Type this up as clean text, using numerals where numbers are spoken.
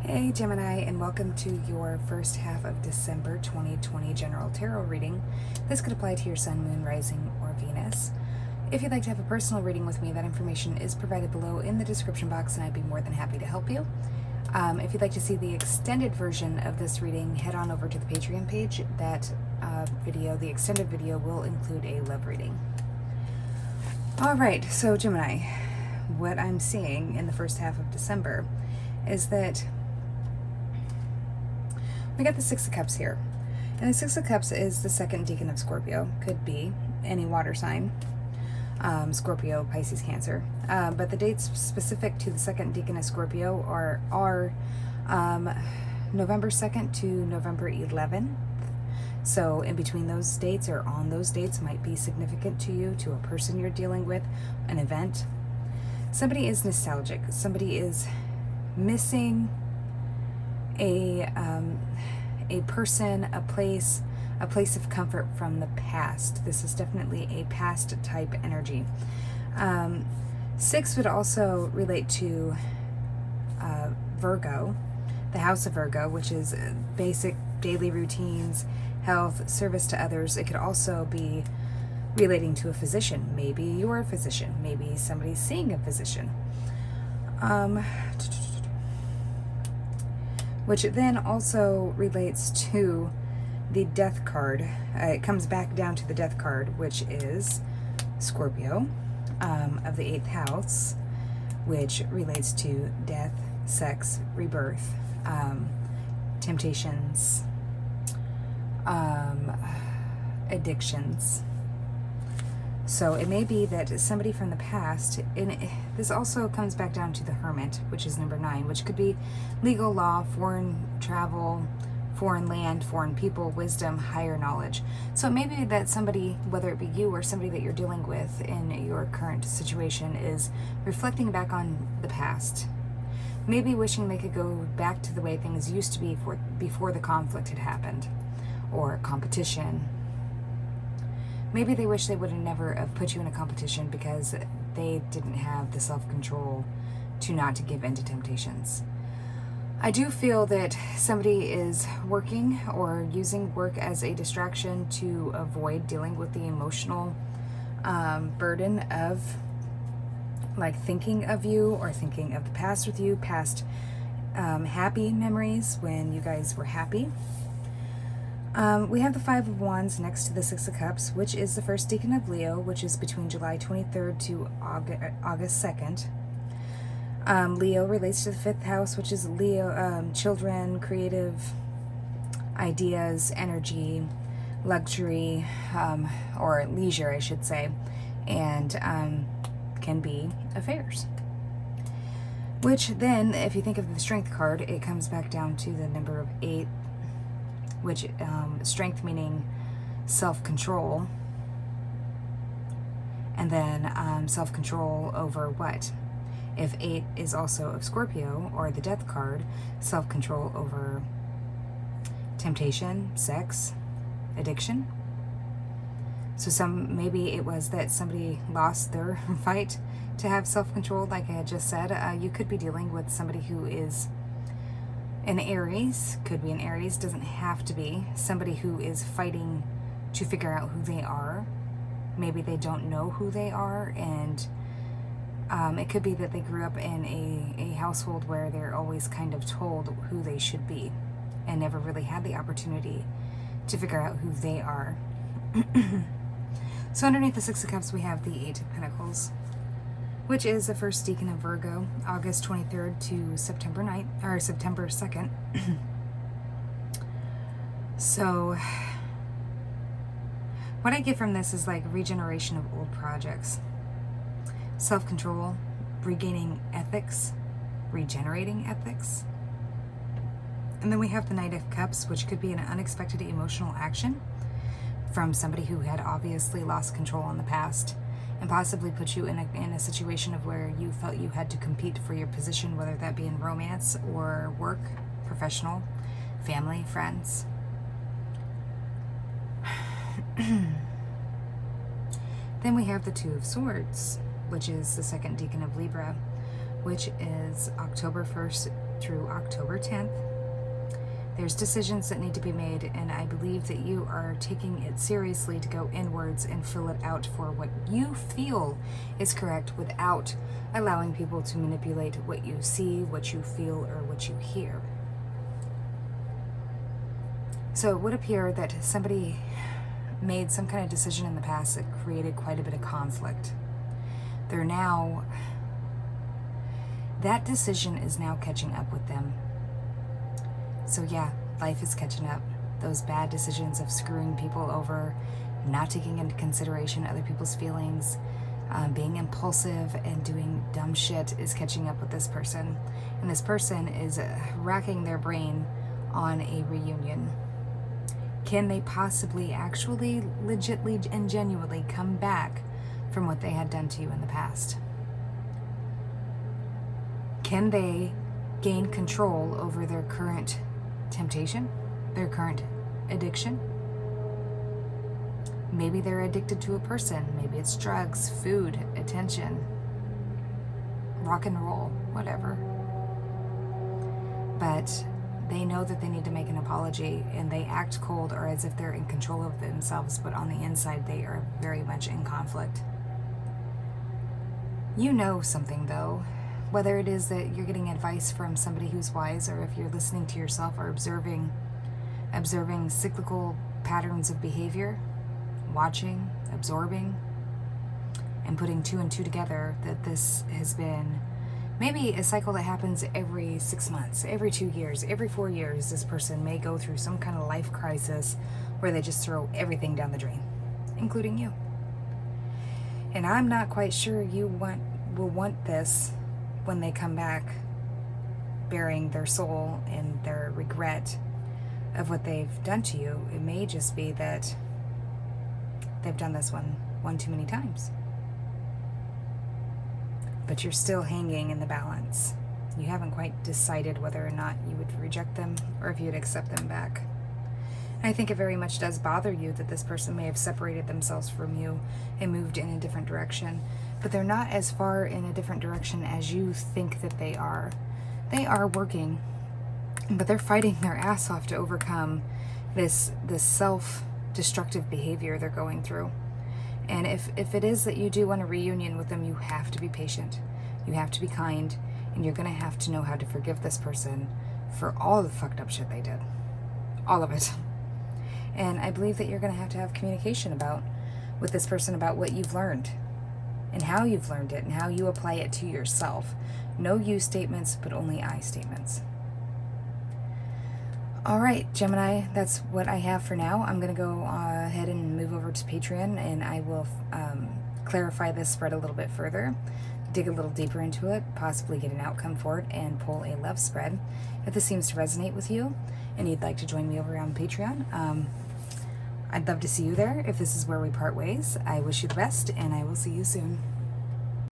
Hey Gemini, and welcome to your first half of December 2020 general tarot reading. This could apply to your sun, moon, rising, or Venus. If you'd like to have a personal reading with me, that information is provided below in the description box, and I'd be more than happy to help you. If you'd like to see the extended version of this reading, head on over to the Patreon page. That the extended video, will include a love reading. All right, so Gemini, what I'm seeing in the first half of December is that we got the Six of Cups here. And the Six of Cups is the second decan of Scorpio. Could be any water sign. Scorpio, Pisces, Cancer. But the dates specific to the second decan of Scorpio are November 2nd to November 11th. So in between those dates or on those dates might be significant to you, to a person you're dealing with, an event. Somebody is nostalgic. Somebody is missing a person, a place of comfort from the past. This is definitely a past type energy. Six would also relate to Virgo, the house of Virgo, which is basic daily routines, health, service to others. It could also be relating to a physician. Maybe you're a physician. Maybe somebody's seeing a physician. Which then also relates to the Death card. It comes back down to the Death card, which is Scorpio, of the 8th house, which relates to death, sex, rebirth, temptations, addictions. So it may be that somebody from the past, and this also comes back down to the Hermit, which is number 9, which could be legal, law, foreign travel, foreign land, foreign people, wisdom, higher knowledge. So it may be that somebody, whether it be you or somebody that you're dealing with in your current situation, is reflecting back on the past. Maybe wishing they could go back to the way things used to be before the conflict had happened, or competition. Maybe they wish they would have never have put you in a competition because they didn't have the self-control to not to give in to temptations. I do feel that somebody is working or using work as a distraction to avoid dealing with the emotional burden of like thinking of you or thinking of the past with you, past happy memories when you guys were happy. We have the Five of Wands next to the Six of Cups, which is the first decan of Leo, which is between July 23rd to August 2nd. Leo relates to the 5th house, which is Leo, children, creative ideas, energy, luxury, or leisure, I should say, and can be affairs. Which then, if you think of the Strength card, it comes back down to the number of 8, which strength meaning self-control, and then self-control over what? If 8 is also of Scorpio, or the Death card, self-control over temptation, sex, addiction. So maybe it was that somebody lost their fight to have self-control, like I had just said. You could be dealing with somebody who is an Aries, could be an Aries, doesn't have to be. Somebody who is fighting to figure out who they are. Maybe they don't know who they are, and it could be that they grew up in a household where they're always kind of told who they should be and never really had the opportunity to figure out who they are. So underneath the Six of Cups, we have the 8 of Pentacles, which is the first decan of Virgo, August 23rd to September 9th, or September 2nd. So what I get from this is like regeneration of old projects, self-control, regaining ethics, regenerating ethics. And then we have the Knight of Cups, which could be an unexpected emotional action from somebody who had obviously lost control in the past, and possibly put you in a situation of where you felt you had to compete for your position, whether that be in romance or work, professional, family, friends. Then we have the Two of Swords, which is the second decan of Libra, which is October 1st through October 10th. There's decisions that need to be made, and I believe that you are taking it seriously to go inwards and fill it out for what you feel is correct without allowing people to manipulate what you see, what you feel, or what you hear. So it would appear that somebody made some kind of decision in the past that created quite a bit of conflict. That decision is now catching up with them. So yeah, life is catching up. Those bad decisions of screwing people over, not taking into consideration other people's feelings, being impulsive and doing dumb shit is catching up with this person. And this person is racking their brain on a reunion. Can they possibly actually legitly and genuinely come back from what they had done to you in the past? Can they gain control over their current temptation, their current addiction? Maybe they're addicted to a person. Maybe it's drugs, food, attention, rock and roll, whatever. But they know that they need to make an apology, and they act cold or as if they're in control of themselves, but on the inside they are very much in conflict. You know something though, whether it is that you're getting advice from somebody who's wise, or if you're listening to yourself or observing cyclical patterns of behavior, watching, absorbing, and putting two and two together, that this has been maybe a cycle that happens every 6 months, every 2 years, every 4 years. This person may go through some kind of life crisis where they just throw everything down the drain, including you. And I'm not quite sure you will want this when they come back bearing their soul and their regret of what they've done to you. It may just be that they've done this one too many times. But you're still hanging in the balance. You haven't quite decided whether or not you would reject them or if you'd accept them back. And I think it very much does bother you that this person may have separated themselves from you and moved in a different direction. But they're not as far in a different direction as you think that they are. They are working, but they're fighting their ass off to overcome this self-destructive behavior they're going through. And if it is that you do want a reunion with them, you have to be patient. You have to be kind, and you're going to have to know how to forgive this person for all the fucked up shit they did. All of it. And I believe that you're going to have communication with this person about what you've learned and how you've learned it and how you apply it to yourself. No you statements, but only I statements. All right, Gemini, that's what I have for now. I'm going to go ahead and move over to Patreon, and I will clarify this spread a little bit further, dig a little deeper into it, possibly get an outcome for it, and pull a love spread. If this seems to resonate with you and you'd like to join me over on Patreon, I'd love to see you there. If this is where we part ways, I wish you the best, and I will see you soon.